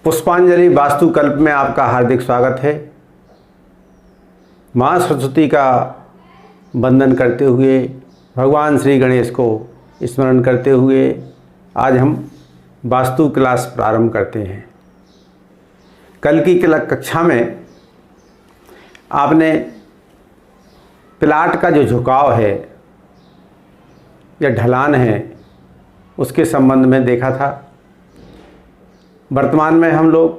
पुष्पांजलि वास्तुकल्प में आपका हार्दिक स्वागत है। माँ सरस्वती का वंदन करते हुए, भगवान श्री गणेश को स्मरण करते हुए आज हम वास्तु क्लास प्रारंभ करते हैं। कल की कक्षा में आपने प्लाट का जो झुकाव है या ढलान है उसके संबंध में देखा था। वर्तमान में हम लोग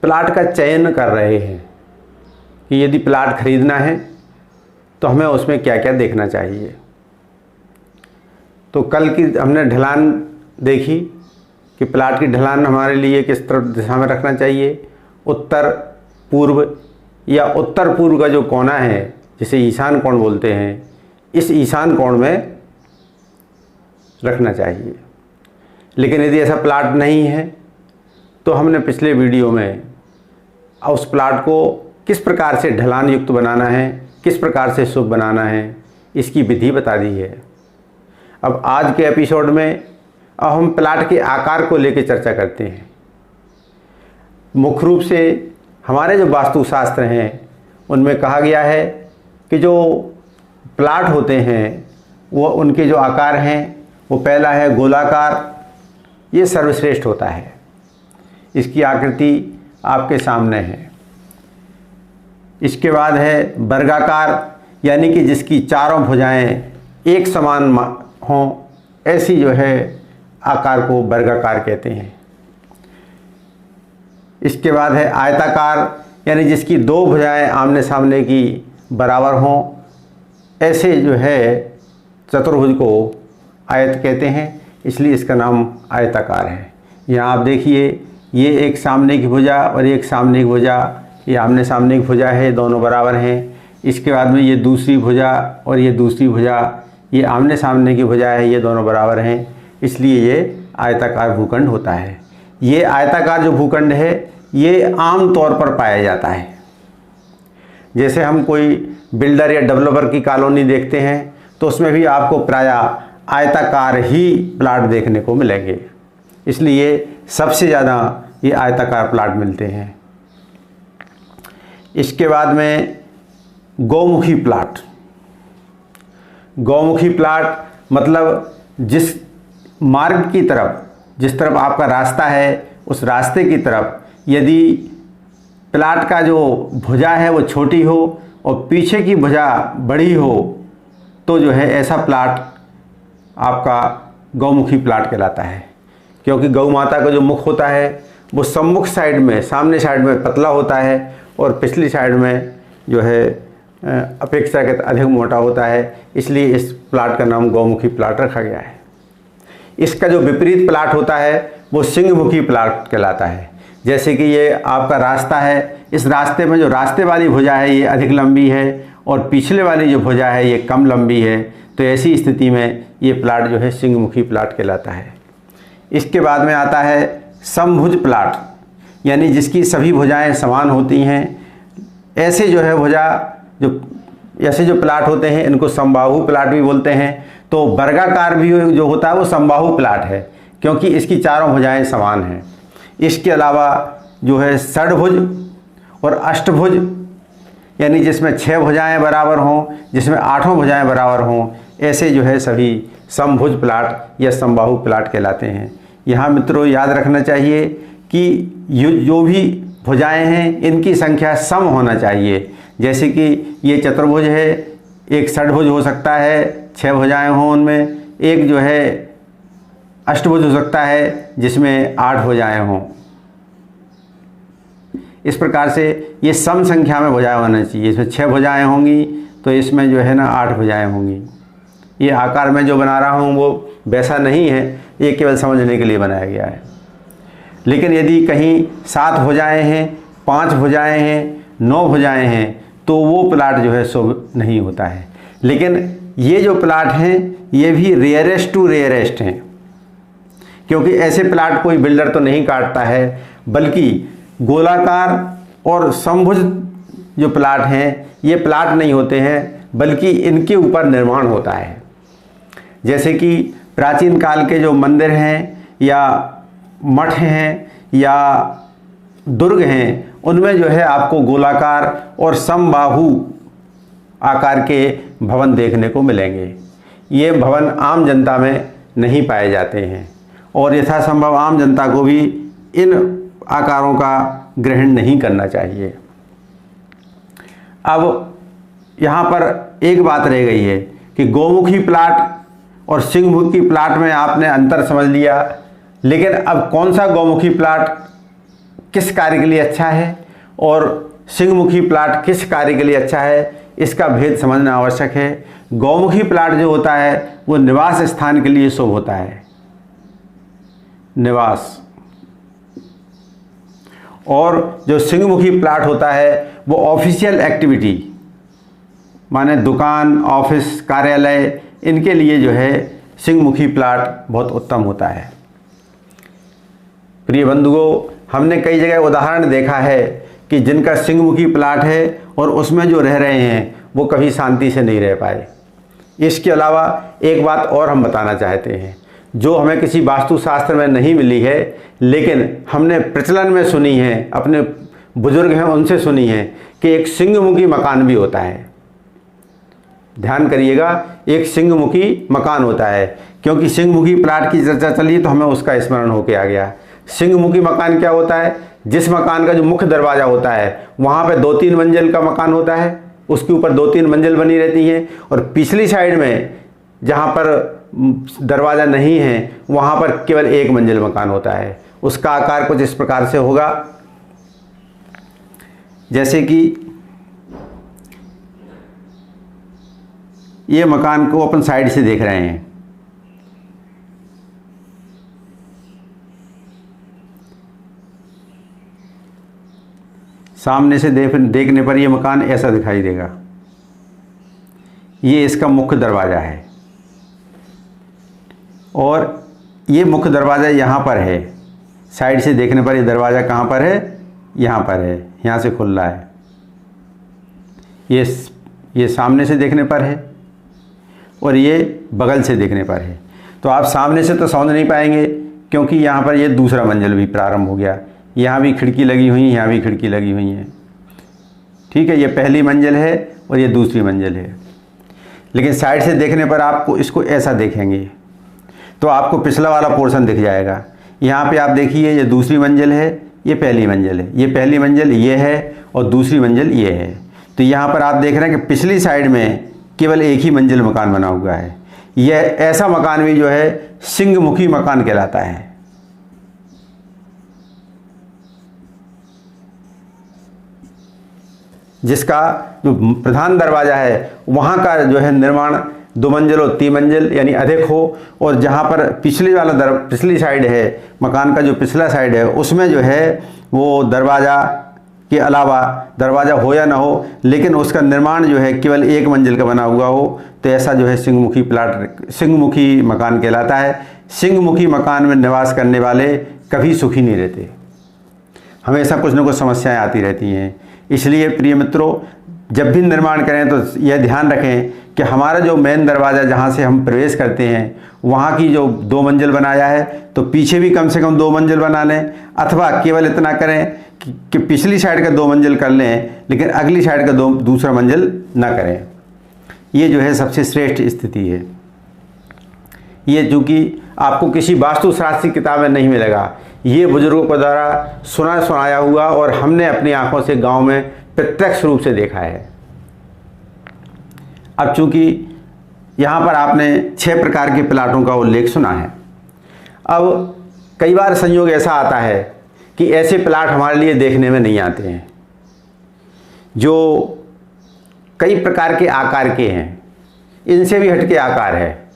प्लाट का चयन कर रहे हैं कि यदि प्लाट खरीदना है तो हमें उसमें क्या क्या देखना चाहिए। तो कल की हमने ढलान देखी कि प्लाट की ढलान हमारे लिए किस तरफ दिशा में रखना चाहिए। उत्तर पूर्व या उत्तर पूर्व का जो कोना है जिसे ईशान कोण बोलते हैं, इस ईशान कोण में रखना चाहिए। लेकिन यदि ऐसा प्लाट नहीं है तो हमने पिछले वीडियो में उस प्लाट को किस प्रकार से ढलान युक्त बनाना है, किस प्रकार से शुभ बनाना है, इसकी विधि बता दी है। अब आज के एपिसोड में हम प्लाट के आकार को लेकर चर्चा करते हैं। मुख्य रूप से हमारे जो वास्तुशास्त्र हैं उनमें कहा गया है कि जो प्लाट होते हैं वो उनके जो आकार हैं वो पहला है गोलाकार, ये सर्वश्रेष्ठ होता है। इसकी आकृति आपके सामने है। इसके बाद है वर्गाकार, यानी कि जिसकी चारों भुजाएं एक समान हों, ऐसी जो है आकार को वर्गाकार कहते हैं। इसके बाद है आयताकार, यानी जिसकी दो भुजाएं आमने सामने की बराबर हों, ऐसे जो है चतुर्भुज को आयत कहते हैं, इसलिए इसका नाम आयताकार है। यहाँ आप देखिए, ये एक सामने की भुजा और एक सामने की भुजा, ये आमने सामने की भुजा है, दोनों बराबर हैं। इसके बाद में ये दूसरी भुजा और ये दूसरी भुजा, ये आमने सामने की भुजा है, ये दोनों बराबर हैं, इसलिए ये आयताकार भूखंड होता है। ये आयताकार जो भूखंड है ये आम तौर पर पाया जाता है। जैसे हम कोई बिल्डर या डेवलपर की कॉलोनी देखते हैं तो उसमें भी आपको प्रायः आयताकार ही प्लाट देखने को मिलेंगे, इसलिए सबसे ज़्यादा ये आयताकार प्लाट मिलते हैं। इसके बाद में गौमुखी प्लाट। गौमुखी प्लाट मतलब जिस मार्ग की तरफ, जिस तरफ आपका रास्ता है उस रास्ते की तरफ यदि प्लाट का जो भुजा है वो छोटी हो और पीछे की भुजा बड़ी हो तो जो है ऐसा प्लाट आपका गौमुखी प्लाट कहलाता है। क्योंकि गौ माता का जो मुख होता है वो सम्मुख साइड में, सामने साइड में पतला होता है और पिछली साइड में जो है अपेक्षाकृत अधिक मोटा होता है, इसलिए इस प्लाट का नाम गौमुखी प्लाट रखा गया है। इसका जो विपरीत प्लाट होता है वो सिंहमुखी प्लाट कहलाता है। जैसे कि ये आपका रास्ता है, इस रास्ते में जो रास्ते वाली भुजा है ये अधिक लंबी है और पिछले वाली जो भुजा है ये कम लंबी है, तो ऐसी स्थिति में ये प्लाट जो है सिंहमुखी प्लाट कहलाता है। इसके बाद में आता है समभुज प्लाट, यानी जिसकी सभी भुजाएं समान होती हैं। ऐसे जो है भुजा ऐसे जो प्लाट होते हैं इनको समबाहु प्लाट भी बोलते हैं। तो वर्गाकार भी जो होता है वो समबाहु प्लाट है, क्योंकि इसकी चारों भुजाएं समान हैं। इसके अलावा जो है षड्भुज और अष्टभुज, यानी जिसमें 6 भुजाएं बराबर हों, जिसमें 8 भुजाएं बराबर हों, ऐसे जो है सभी समभुज प्लाट या समबाहु प्लाट कहलाते हैं। यहाँ मित्रों याद रखना चाहिए कि जो भी भुजाएं हैं इनकी संख्या सम होना चाहिए। जैसे कि ये चतुर्भुज है, एक षड्भुज हो सकता है 6 भुजाएं हों उनमें, एक जो है अष्टभुज हो सकता है जिसमें 8 भुजाएं हों। इस प्रकार से ये सम संख्या में भुजाएं होना चाहिए। इसमें 6 भुजाएं होंगी तो इसमें जो है ना 8 भुजाएं होंगी। ये आकार मैं जो बना रहा हूँ वो वैसा नहीं है, ये केवल समझने के लिए बनाया गया है। लेकिन यदि कहीं 7 भुजाएं हैं, 5 भुजाएं हैं, 9 भुजाएं हैं तो वो प्लाट जो है शुभ नहीं होता है। लेकिन ये जो प्लाट हैं ये भी रेयरेस्ट टू रेयरेस्ट हैं, क्योंकि ऐसे प्लाट कोई बिल्डर तो नहीं काटता है, बल्कि गोलाकार और समभुज जो प्लाट हैं ये प्लाट नहीं होते हैं, बल्कि इनके ऊपर निर्माण होता है। जैसे कि प्राचीन काल के जो मंदिर हैं या मठ हैं या दुर्ग हैं, उनमें जो है आपको गोलाकार और समबाहु आकार के भवन देखने को मिलेंगे। ये भवन आम जनता में नहीं पाए जाते हैं और यथासंभव आम जनता को भी इन आकारों का ग्रहण नहीं करना चाहिए। अब यहाँ पर एक बात रह गई है कि गौमुखी प्लाट और सिंहमुखी प्लाट में आपने अंतर समझ लिया, लेकिन अब कौन सा गौमुखी प्लाट किस कार्य के लिए अच्छा है और सिंहमुखी प्लाट किस कार्य के लिए अच्छा है, इसका भेद समझना आवश्यक है। गौमुखी प्लाट जो होता है वो निवास स्थान के लिए शुभ होता है, निवास, और जो सिंहमुखी प्लाट होता है वो ऑफिशियल एक्टिविटी, माने दुकान, ऑफिस, कार्यालय, इनके लिए जो है सिंहमुखी प्लाट बहुत उत्तम होता है। प्रिय बंधुओं, हमने कई जगह उदाहरण देखा है कि जिनका सिंहमुखी प्लाट है और उसमें जो रह रहे हैं वो कभी शांति से नहीं रह पाए। इसके अलावा एक बात और हम बताना चाहते हैं, जो हमें किसी वास्तुशास्त्र में नहीं मिली है लेकिन हमने प्रचलन में सुनी है, अपने बुजुर्ग हैं उनसे सुनी है कि एक सिंहमुखी मकान भी होता है। ध्यान करिएगा, एक सिंहमुखी मकान होता है, क्योंकि सिंहमुखी प्लाट की चर्चा चली तो हमें उसका स्मरण होके आ गया। सिंहमुखी मकान क्या होता है? जिस मकान का जो मुख्य दरवाज़ा होता है वहाँ पे 2-3 मंजिल का मकान होता है, उसके ऊपर 2-3 मंजिल बनी रहती हैं, और पिछली साइड में जहाँ पर दरवाज़ा नहीं है वहाँ पर केवल 1 मंजिल मकान होता है। उसका आकार कुछ इस प्रकार से होगा, जैसे कि ये मकान को अपन साइड से देख रहे हैं, सामने से देखने पर ये मकान ऐसा दिखाई देगा। ये इसका मुख्य दरवाज़ा है और ये मुख्य दरवाज़ा यहाँ पर है। साइड से देखने पर ये दरवाज़ा कहाँ पर है? यहाँ पर है, यहाँ से खुल रहा है। ये सामने से देखने पर है और ये बगल से देखने पर है। तो आप सामने से तो समझ नहीं पाएंगे क्योंकि यहाँ पर ये दूसरा मंजिल भी प्रारंभ हो गया, यहाँ भी खिड़की लगी हुई है, यहाँ भी खिड़की लगी हुई है। ठीक है, ये पहली मंजिल है और ये दूसरी मंजिल है। लेकिन साइड से देखने पर आपको इसको ऐसा देखेंगे तो आपको पिछला वाला पोर्शन दिख जाएगा। यहाँ पे आप देखिए, ये दूसरी मंजिल है, ये पहली मंजिल है, ये पहली मंजिल ये है और दूसरी मंजिल ये है। तो यहाँ पर आप देख रहे हैं कि पिछली साइड में केवल एक ही मंजिल मकान बना हुआ है। यह ऐसा मकान भी जो है सिंहमुखी मकान कहलाता है। जिसका जो प्रधान दरवाज़ा है वहाँ का जो है निर्माण 2 मंजिल और 3 मंजिल यानी अधिक हो, और जहाँ पर पिछली साइड है मकान का, जो पिछला साइड है उसमें जो है वो दरवाज़ा के अलावा दरवाज़ा हो या ना हो लेकिन उसका निर्माण जो है केवल 1 मंजिल का बना हुआ हो, तो ऐसा जो है सिंहमुखी मकान कहलाता है। सिंहमुखी मकान में निवास करने वाले कभी सुखी नहीं रहते, हमेशा कुछ न कुछ समस्याएं आती रहती हैं। इसलिए प्रिय मित्रों, जब भी निर्माण करें तो यह ध्यान रखें कि हमारा जो मेन दरवाज़ा जहाँ से हम प्रवेश करते हैं वहाँ की जो 2 मंजिल बनाया है तो पीछे भी कम से कम 2 मंजिल बना लें, अथवा केवल इतना करें कि पिछली साइड का 2 मंजिल कर लें लेकिन अगली साइड का दूसरा मंजिल ना करें। ये जो है सबसे श्रेष्ठ स्थिति है। ये चूँकि आपको किसी वास्तुशास्त्र की किताब में नहीं मिलेगा, ये बुजुर्गों के द्वारा सुनाया हुआ और हमने अपनी आंखों से गांव में प्रत्यक्ष रूप से देखा है। अब चूंकि यहाँ पर आपने 6 प्रकार के प्लाटों का उल्लेख सुना है। अब कई बार संयोग ऐसा आता है कि ऐसे प्लाट हमारे लिए देखने में नहीं आते हैं जो कई प्रकार के आकार के हैं, इनसे भी हटके आकार है,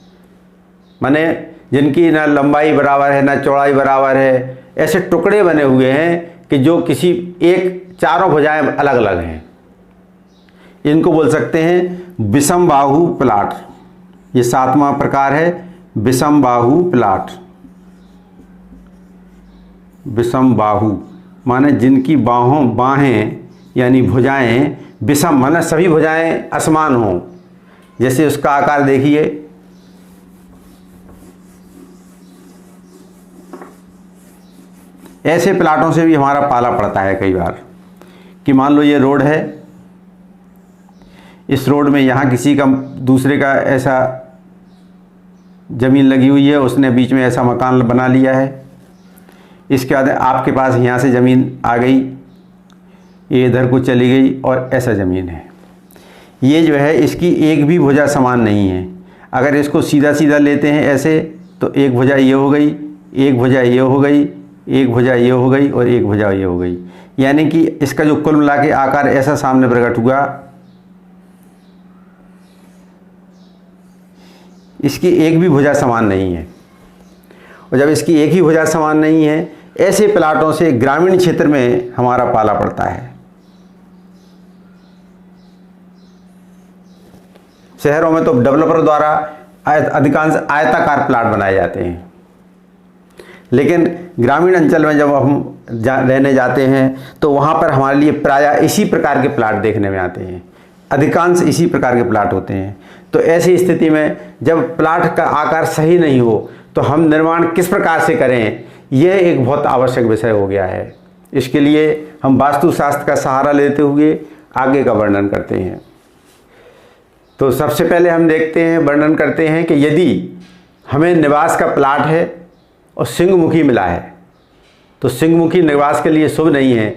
माने जिनकी ना लंबाई बराबर है ना चौड़ाई बराबर है। ऐसे टुकड़े बने हुए हैं कि जो किसी चारों भुजाएं अलग अलग हैं। इनको बोल सकते हैं विषम बाहु प्लाट। ये 7वां प्रकार है विषम बाहु प्लाट। विषम बाहु माने जिनकी बाहें यानी भुजाएं विषम माने सभी भुजाएं असमान हों। जैसे उसका आकार देखिए, ऐसे प्लाटों से भी हमारा पाला पड़ता है कई बार कि मान लो ये रोड है, इस रोड में यहाँ किसी का दूसरे का ऐसा ज़मीन लगी हुई है, उसने बीच में ऐसा मकान बना लिया है। इसके बाद आपके पास यहाँ से ज़मीन आ गई, ये इधर को चली गई और ऐसा ज़मीन है। ये जो है इसकी एक भी भुजा समान नहीं है। अगर इसको सीधा सीधा लेते हैं ऐसे तो एक भुजा ये हो गई, एक भुजा ये हो गई, एक भुजा ये हो गई और एक भुजा ये हो गई। यानी कि इसका जो कुल मिला के आकार ऐसा सामने प्रकट हुआ, इसकी एक भी भुजा समान नहीं है। और जब इसकी एक ही भुजा समान नहीं है, ऐसे प्लाटों से ग्रामीण क्षेत्र में हमारा पाला पड़ता है। शहरों में तो डेवलपर द्वारा अधिकांश आयताकार प्लाट बनाए जाते हैं, लेकिन ग्रामीण अंचल में जब हम रहने जाते हैं तो वहाँ पर हमारे लिए प्रायः इसी प्रकार के प्लाट देखने में आते हैं, अधिकांश इसी प्रकार के प्लाट होते हैं। तो ऐसी स्थिति में जब प्लाट का आकार सही नहीं हो तो हम निर्माण किस प्रकार से करें, यह एक बहुत आवश्यक विषय हो गया है। इसके लिए हम वास्तुशास्त्र का सहारा लेते हुए आगे का वर्णन करते हैं। तो सबसे पहले हम देखते हैं, वर्णन करते हैं कि यदि हमें निवास का प्लाट है और सिंहमुखी मिला है, तो सिंहमुखी निवास के लिए शुभ नहीं है,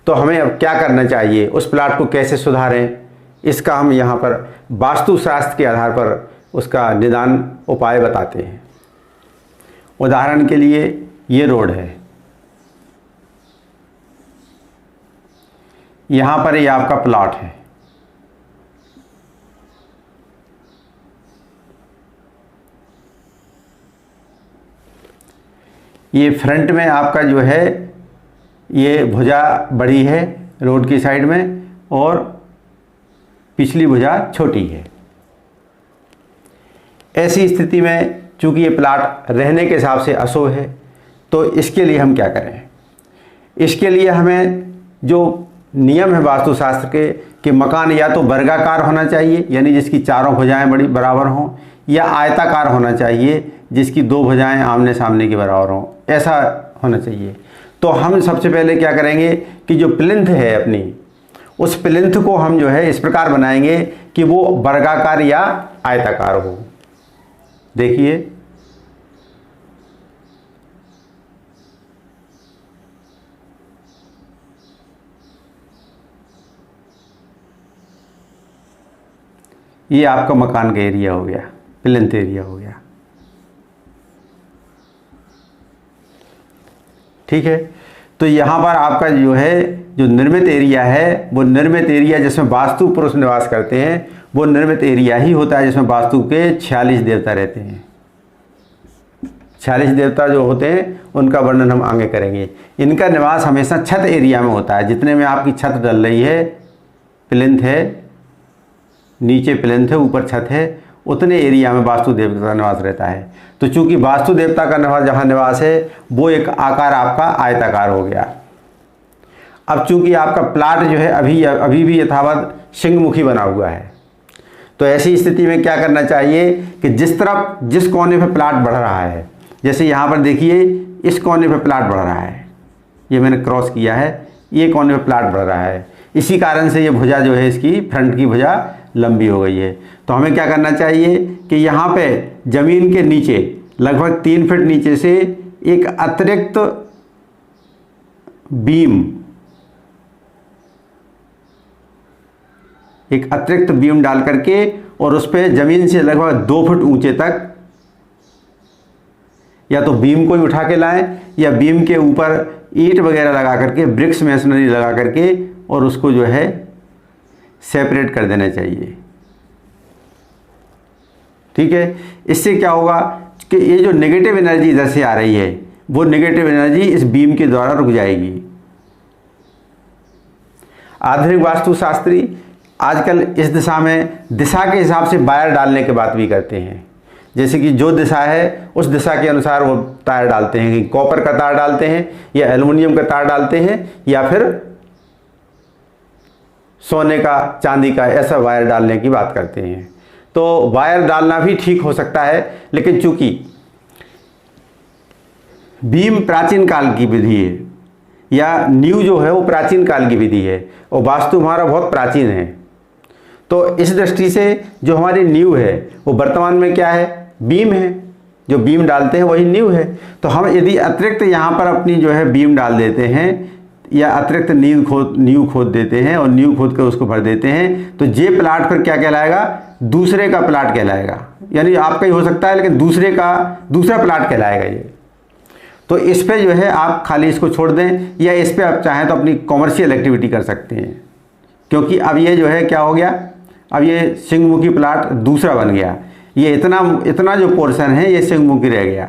तो हमें अब क्या करना चाहिए, उस प्लाट को कैसे सुधारें, इसका हम यहाँ पर वास्तुशास्त्र के आधार पर उसका निदान उपाय बताते हैं। उदाहरण के लिए ये रोड है, यहाँ पर ये आपका प्लॉट है। ये फ्रंट में आपका जो है ये भुजा बड़ी है रोड की साइड में और पिछली भुजा छोटी है। ऐसी स्थिति में चूंकि ये प्लाट रहने के हिसाब से अशुभ है, तो इसके लिए हम क्या करें। इसके लिए हमें जो नियम है वास्तुशास्त्र के कि मकान या तो वर्गाकार होना चाहिए, यानी जिसकी चारों भुजाएं बड़ी बराबर हों, या आयताकार होना चाहिए जिसकी दो भुजाएं आमने सामने के बराबर हों, ऐसा होना चाहिए। तो हम सबसे पहले क्या करेंगे कि जो प्लिंथ है अपनी, उस प्लिंथ को हम जो है इस प्रकार बनाएंगे कि वो वर्गाकार या आयताकार हो। देखिए ये आपका मकान का एरिया हो गया, प्लिंथ एरिया हो गया, ठीक है। तो यहाँ पर आपका जो है जो निर्मित एरिया है, वो निर्मित एरिया जिसमें वास्तु पुरुष निवास करते हैं, वो निर्मित एरिया ही होता है जिसमें वास्तु के 46 देवता रहते हैं। 46 देवता जो होते हैं उनका वर्णन हम आगे करेंगे। इनका निवास हमेशा छत एरिया में होता है। जितने में आपकी छत डल रही है, प्लिंथ है, नीचे प्लिंथ है, ऊपर छत है, उतने एरिया में वास्तु देवता का निवास रहता है। तो चूंकि वास्तु देवता का निवास जहाँ निवास है वो एक आकार आपका आयताकार हो गया। अब चूंकि आपका प्लाट जो है अभी भी यथावत सिंहमुखी बना हुआ है, तो ऐसी स्थिति में क्या करना चाहिए कि जिस कोने पे प्लाट बढ़ रहा है, जैसे यहाँ पर देखिए इस कोने पे प्लाट बढ़ रहा है, ये मैंने क्रॉस किया है, ये कोने पे प्लाट बढ़ रहा है, इसी कारण से ये भुजा जो है इसकी फ्रंट की भुजा लंबी हो गई है। तो हमें क्या करना चाहिए कि यहाँ पे ज़मीन के नीचे लगभग 3 फीट नीचे से एक अतिरिक्त बीम डाल करके और उस पर ज़मीन से लगभग 2 फुट ऊंचे तक या तो बीम को ही उठा के लाएं या बीम के ऊपर ईंट वगैरह लगा करके, ब्रिक्स मैसनरी लगा करके और उसको जो है सेपरेट कर देना चाहिए, ठीक है। इससे क्या होगा कि ये जो नेगेटिव एनर्जी इधर से आ रही है वो नेगेटिव एनर्जी इस बीम के द्वारा रुक जाएगी। आधुनिक वास्तुशास्त्री आजकल इस दिशा में दिशा के हिसाब से वायर डालने की बात भी करते हैं। जैसे कि जो दिशा है उस दिशा के अनुसार वो तार डालते हैं, कि कॉपर का तार डालते हैं या एल्युमिनियम का तार डालते हैं या फिर सोने का, चांदी का, ऐसा वायर डालने की बात करते हैं। तो वायर डालना भी ठीक हो सकता है, लेकिन चूंकि बीम प्राचीन काल की विधि है या नींव जो है वो प्राचीन काल की विधि है और वास्तु हमारा बहुत प्राचीन है। तो इस दृष्टि से जो हमारी नींव है वो वर्तमान में क्या है, बीम है। जो बीम डालते हैं वही नींव है। तो हम यदि अतिरिक्त यहाँ पर अपनी जो है बीम डाल देते हैं या अतिरिक्त नींव खोद देते हैं और नींव खोद कर उसको भर देते हैं, तो ये प्लाट पर क्या कहलाएगा, दूसरे का प्लाट कहलाएगा। यानी आपका ही हो सकता है लेकिन दूसरा प्लाट कहलाएगा ये। तो इस पे जो है आप खाली इसको छोड़ दें या इस पे आप चाहें तो अपनी कॉमर्शियल एक्टिविटी कर सकते हैं, क्योंकि अब ये जो है क्या हो गया, अब ये सिंहमुखी प्लाट दूसरा बन गया। ये इतना जो पोर्शन है ये सिंहमुखी रह गया।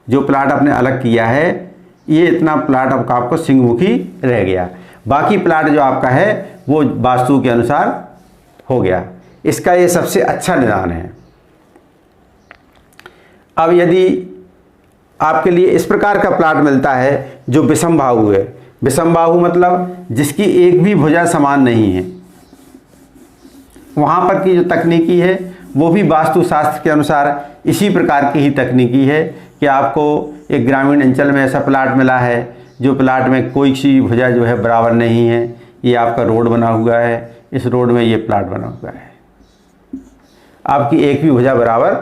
जो प्लाट आपने अलग किया है ये इतना प्लाट आपको सिंहमुखी रह गया। बाकी प्लाट जो आपका है वो वास्तु के अनुसार हो गया। इसका ये सबसे अच्छा निदान है। अब यदि आपके लिए इस प्रकार का प्लाट मिलता है जो विषमबाहु है, विषमबाहु मतलब जिसकी एक भी भुजा समान नहीं है, वहाँ पर की जो तकनीकी है वो भी वास्तुशास्त्र के अनुसार इसी प्रकार की ही तकनीकी है कि आपको एक ग्रामीण अंचल में ऐसा प्लाट मिला है जो प्लाट में कोई सी भुजा जो है बराबर नहीं है। ये आपका रोड बना हुआ है, इस रोड में ये प्लाट बना हुआ है, आपकी एक भी भुजा बराबर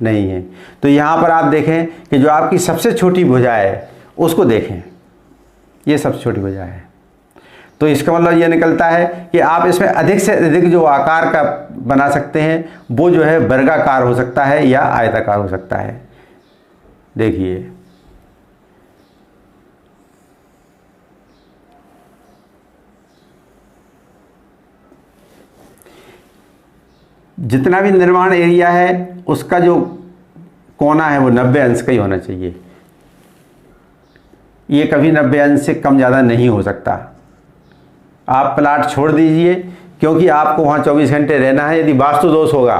नहीं है। तो यहाँ पर आप देखें कि जो आपकी सबसे छोटी भुजा है उसको देखें, ये सबसे छोटी भुजा है। तो इसका मतलब ये निकलता है कि आप इसमें अधिक से अधिक जो आकार का बना सकते हैं वो जो है वर्गाकार हो सकता है या आयताकार हो सकता है। देखिए जितना भी निर्माण एरिया है उसका जो कोना है वो 90 अंश का ही होना चाहिए। ये कभी 90 अंश से कम ज़्यादा नहीं हो सकता। आप प्लाट छोड़ दीजिए क्योंकि आपको वहाँ 24 घंटे रहना है। यदि वास्तु दोष होगा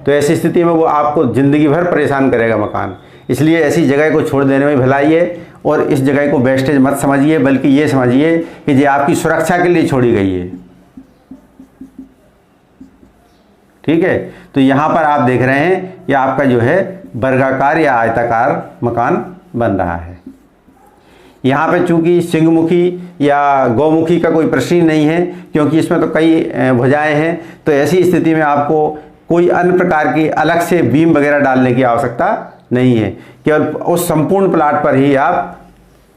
तो ऐसी स्थिति में वो आपको ज़िंदगी भर परेशान करेगा मकान। इसलिए ऐसी जगह को छोड़ देने में भलाई है और इस जगह को वेस्टेज मत समझिए, बल्कि ये समझिए कि ये आपकी सुरक्षा के लिए छोड़ी गई है। ठीक है, तो यहाँ पर आप देख रहे हैं कि आपका जो है वर्गाकार या आयताकार मकान बन रहा है। यहाँ पे चूंकि सिंहमुखी या गौमुखी का कोई प्रश्न ही नहीं है, क्योंकि इसमें तो कई भुजाएं हैं। तो ऐसी स्थिति में आपको कोई अन्य प्रकार की अलग से बीम वगैरह डालने की आवश्यकता नहीं है। केवल उस संपूर्ण प्लाट पर ही आप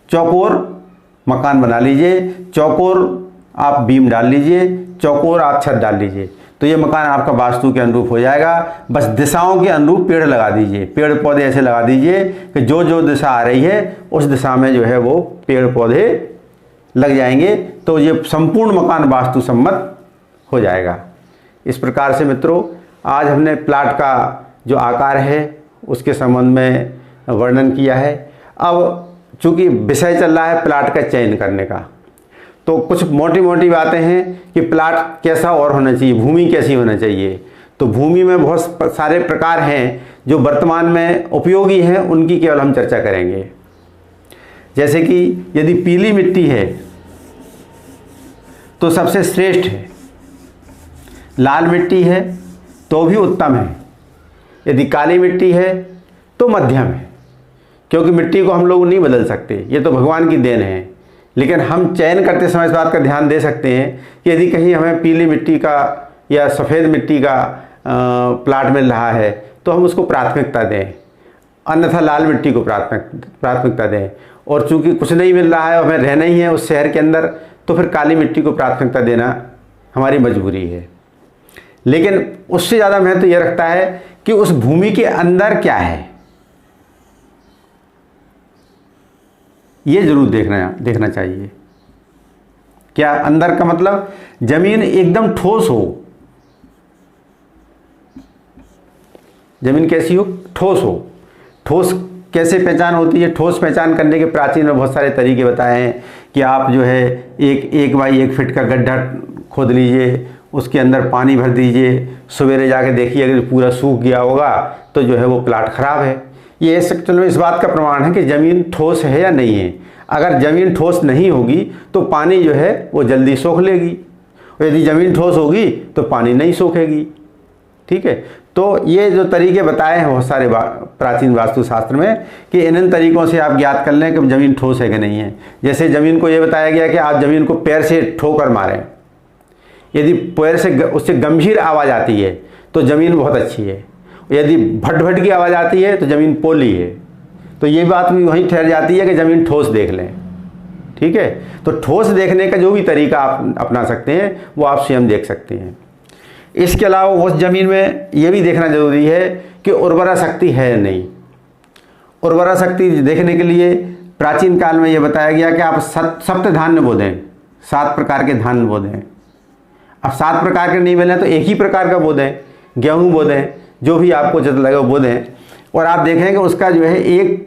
चौकोर मकान बना लीजिए, चौकोर आप बीम डाल लीजिए, चौकोर आप छत डाल लीजिए, तो ये मकान आपका वास्तु के अनुरूप हो जाएगा। बस दिशाओं के अनुरूप पेड़ लगा दीजिए, पेड़ पौधे ऐसे लगा दीजिए कि जो जो दिशा आ रही है उस दिशा में जो है वो पेड़ पौधे लग जाएंगे, तो ये संपूर्ण मकान वास्तु सम्मत हो जाएगा। इस प्रकार से मित्रों आज हमने प्लाट का जो आकार है उसके संबंध में वर्णन किया है। अब चूँकि विषय चल रहा है प्लाट का चयन करने का, तो कुछ मोटी मोटी बातें हैं कि प्लाट कैसा और होना चाहिए, भूमि कैसी होना चाहिए। तो भूमि में बहुत सारे प्रकार हैं जो वर्तमान में उपयोगी हैं, उनकी केवल हम चर्चा करेंगे। जैसे कि यदि पीली मिट्टी है तो सबसे श्रेष्ठ है, लाल मिट्टी है तो भी उत्तम है, यदि काली मिट्टी है तो मध्यम है। क्योंकि मिट्टी को हम लोग नहीं बदल सकते, ये तो भगवान की देन है। लेकिन हम चयन करते समय इस बात का ध्यान दे सकते हैं कि यदि कहीं हमें पीली मिट्टी का या सफ़ेद मिट्टी का प्लाट मिल रहा है तो हम उसको प्राथमिकता दें, अन्यथा लाल मिट्टी को प्राथमिकता दें। और चूंकि कुछ नहीं मिल रहा है और हमें रहना ही है उस शहर के अंदर, तो फिर काली मिट्टी को प्राथमिकता देना हमारी मजबूरी है। लेकिन उससे ज़्यादा महत्व यह रखता है कि उस भूमि के अंदर क्या है, ये जरूर देखना चाहिए। क्या अंदर का मतलब जमीन एकदम ठोस हो। जमीन कैसी हो, ठोस हो। ठोस कैसे पहचान होती है, ठोस पहचान करने के प्राचीन में बहुत सारे तरीके बताए हैं कि आप जो है एक बाई 1 फीट का गड्ढा खोद लीजिए, उसके अंदर पानी भर दीजिए, सवेरे जाके देखिए अगर पूरा सूख गया होगा तो जो है वो प्लाट खराब है। ये इस बात का प्रमाण है कि ज़मीन ठोस है या नहीं है। अगर ज़मीन ठोस नहीं होगी तो पानी जो है वो जल्दी सोख लेगी, और यदि ज़मीन ठोस होगी तो पानी नहीं सोखेगी। ठीक है, तो ये जो तरीके बताए हैं बहुत सारे प्राचीन वास्तुशास्त्र में कि इन तरीक़ों से आप ज्ञात कर लें कि ज़मीन ठोस है कि नहीं है। जैसे ज़मीन को ये बताया गया कि आप ज़मीन को पैर से ठोकर मारें, यदि पैर से उससे गंभीर आवाज़ आती है तो ज़मीन बहुत अच्छी है, यदि भट भट की आवाज़ आती है तो ज़मीन पोली है। तो ये बात भी वहीं ठहर जाती है कि ज़मीन ठोस देख लें। ठीक है, तो ठोस देखने का जो भी तरीका आप अपना सकते हैं वो आप स्वयं देख सकते हैं। इसके अलावा उस ज़मीन में ये भी देखना ज़रूरी है कि उर्वरा शक्ति है या नहीं। उर्वरा शक्ति देखने के लिए प्राचीन काल में ये बताया गया कि आप सप्त धान्य बो दें, 7 प्रकार के धान्य बो दें। अब 7 प्रकार के नहीं मिले तो एक ही प्रकार का बो दें, गेहूँ बो दें, जो भी आपको जब लगे वो दें, और आप देखें कि उसका जो है 1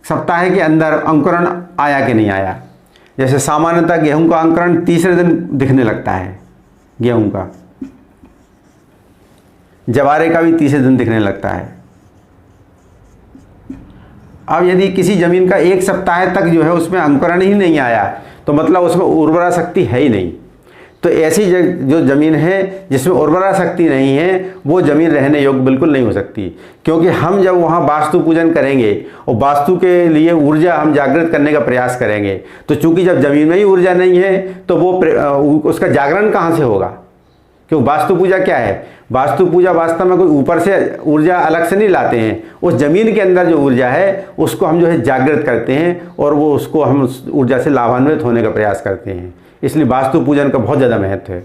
सप्ताह के अंदर अंकुरण आया कि नहीं आया। जैसे सामान्यतः गेहूं का अंकुरण तीसरे दिन दिखने लगता है, गेहूं का, जवारे का भी तीसरे दिन दिखने लगता है। अब यदि किसी ज़मीन का 1 सप्ताह तक जो है उसमें अंकुरण ही नहीं आया तो मतलब उसमें उर्वरा शक्ति है ही नहीं। तो ऐसी जो ज़मीन है जिसमें उर्वरा शक्ति नहीं है वो ज़मीन रहने योग्य बिल्कुल नहीं हो सकती, क्योंकि हम जब वहाँ वास्तु पूजन करेंगे और वास्तु के लिए ऊर्जा हम जागृत करने का प्रयास करेंगे, तो चूंकि जब ज़मीन में ही ऊर्जा नहीं है तो वो उसका जागरण कहाँ से होगा। क्योंकि वास्तु पूजा क्या है, वास्तु पूजा वास्तव में कोई ऊपर से ऊर्जा अलग से नहीं लाते हैं, उस ज़मीन के अंदर जो ऊर्जा है उसको हम जो है जागृत करते हैं और वो उसको हम उस ऊर्जा से लाभान्वित होने का प्रयास करते हैं। इसलिए वास्तु पूजन का बहुत ज़्यादा महत्व है।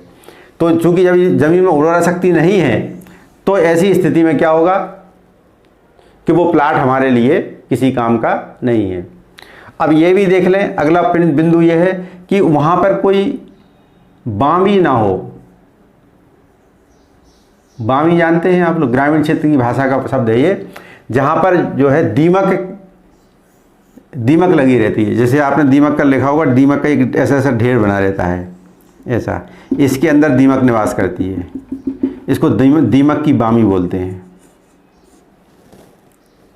तो चूंकि जब ज़मीन में उर्वरा शक्ति नहीं है तो ऐसी स्थिति में क्या होगा कि वो प्लाट हमारे लिए किसी काम का नहीं है। अब ये भी देख लें, अगला बिंदु ये है कि वहाँ पर कोई बामी ना हो। बामी जानते हैं आप लोग, ग्रामीण क्षेत्र की भाषा का शब्द है ये, जहाँ पर जो है दीमक लगी रहती है। जैसे आपने दीमक का लिखा होगा, दीमक का एक ऐसा ढेर बना रहता है, ऐसा, इसके अंदर दीमक निवास करती है। इसको दीमक की बामी बोलते हैं,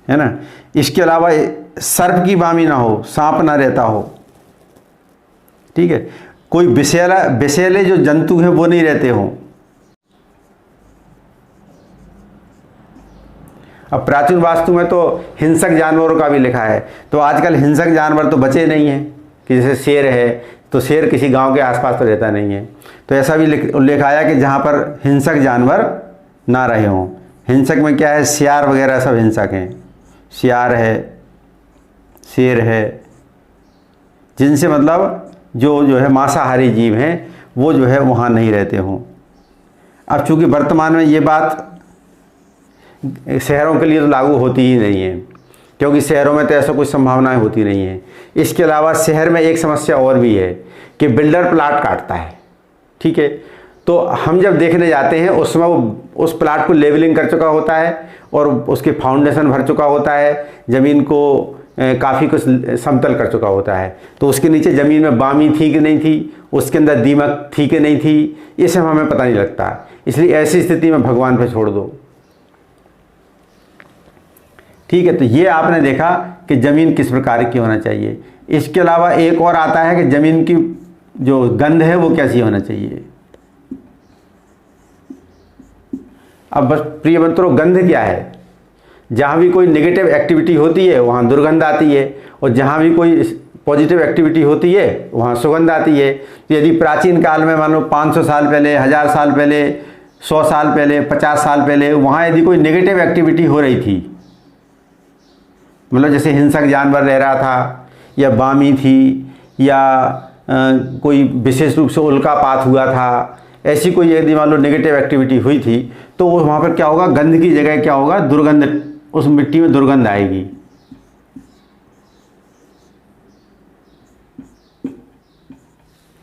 है ना। इसके अलावा सर्प की बामी ना हो, सांप ना रहता हो। ठीक है, कोई विषैले जो जंतु हैं वो नहीं रहते हों। अब प्राचीन वास्तु में तो हिंसक जानवरों का भी लिखा है, तो आजकल हिंसक जानवर तो बचे नहीं हैं कि जैसे शेर है तो शेर किसी गांव के आसपास तो रहता नहीं है। तो ऐसा भी उल्लेख आया कि जहाँ पर हिंसक जानवर ना रहे हों। हिंसक में क्या है, सियार वगैरह सब हिंसक हैं, सियार है, शेर है, जिनसे मतलब जो है मांसाहारी जीव हैं वो जो है वहाँ नहीं रहते हों। अब चूँकि वर्तमान में ये बात शहरों के लिए तो लागू होती ही नहीं है, क्योंकि शहरों में तो ऐसा कुछ संभावनाएं होती नहीं है। इसके अलावा शहर में एक समस्या और भी है कि बिल्डर प्लाट काटता है। ठीक है, तो हम जब देखने जाते हैं उस समय वो उस प्लाट को लेवलिंग कर चुका होता है और उसके फाउंडेशन भर चुका होता है, ज़मीन को काफ़ी कुछ समतल कर चुका होता है। तो उसके नीचे ज़मीन में बामी थी कि नहीं थी, उसके अंदर दीमक थी कि नहीं थी, ये सब हमें पता नहीं लगता। इसलिए ऐसी स्थिति में भगवान पे छोड़ दो। ठीक है, तो ये आपने देखा कि ज़मीन किस प्रकार की होना चाहिए। इसके अलावा एक और आता है कि ज़मीन की जो गंध है वो कैसी होना चाहिए। अब बस प्रिय मित्रों, गंध क्या है, जहाँ भी कोई नेगेटिव एक्टिविटी होती है वहाँ दुर्गंध आती है, और जहाँ भी कोई पॉजिटिव एक्टिविटी होती है वहाँ सुगंध आती है। तो यदि प्राचीन काल में मान लो 500 साल पहले, 1000 साल पहले, 100 साल पहले, 50 साल पहले वहाँ यदि कोई नेगेटिव एक्टिविटी हो रही थी, मतलब जैसे हिंसक जानवर रह रहा था या बामी थी या कोई विशेष रूप से उल्कापात हुआ था, ऐसी कोई यदि मान लो नेगेटिव एक्टिविटी हुई थी, तो वहाँ पर क्या होगा, गंध की जगह क्या होगा, दुर्गंध, उस मिट्टी में दुर्गंध आएगी।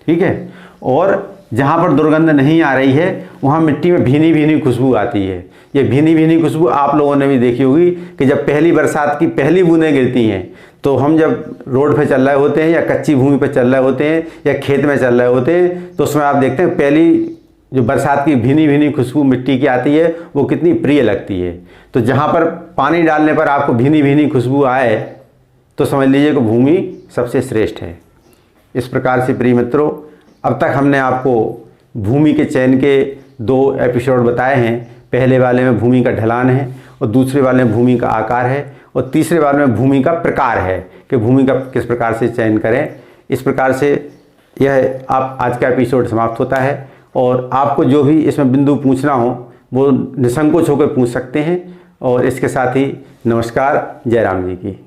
ठीक है, और जहाँ पर दुर्गंध नहीं आ रही है वहाँ मिट्टी में भीनी भीनी खुशबू आती है। ये भीनी भीनी खुशबू आप लोगों ने भी देखी होगी कि जब पहली बरसात की पहली बूंदें गिरती हैं तो हम जब रोड पे चल रहे होते हैं या कच्ची भूमि पे चल रहे होते हैं या खेत में चल रहे होते हैं, तो उसमें आप देखते हैं पहली जो बरसात की भीनी भीनी खुशबू मिट्टी की आती है वो कितनी प्रिय लगती है। तो जहाँ पर पानी डालने पर आपको भीनी भीनी खुशबू आए तो समझ लीजिए कि भूमि सबसे श्रेष्ठ है। इस प्रकार से प्रिय मित्रों, अब तक हमने आपको भूमि के चयन के 2 एपिसोड बताए हैं। पहले वाले में भूमि का ढलान है और दूसरे वाले में भूमि का आकार है और तीसरे वाले में भूमि का प्रकार है कि भूमि का किस प्रकार से चयन करें। इस प्रकार से यह आप आज का एपिसोड समाप्त होता है और आपको जो भी इसमें बिंदु पूछना हो वो निसंकोच होकर पूछ सकते हैं। और इसके साथ ही नमस्कार, जय राम जी की।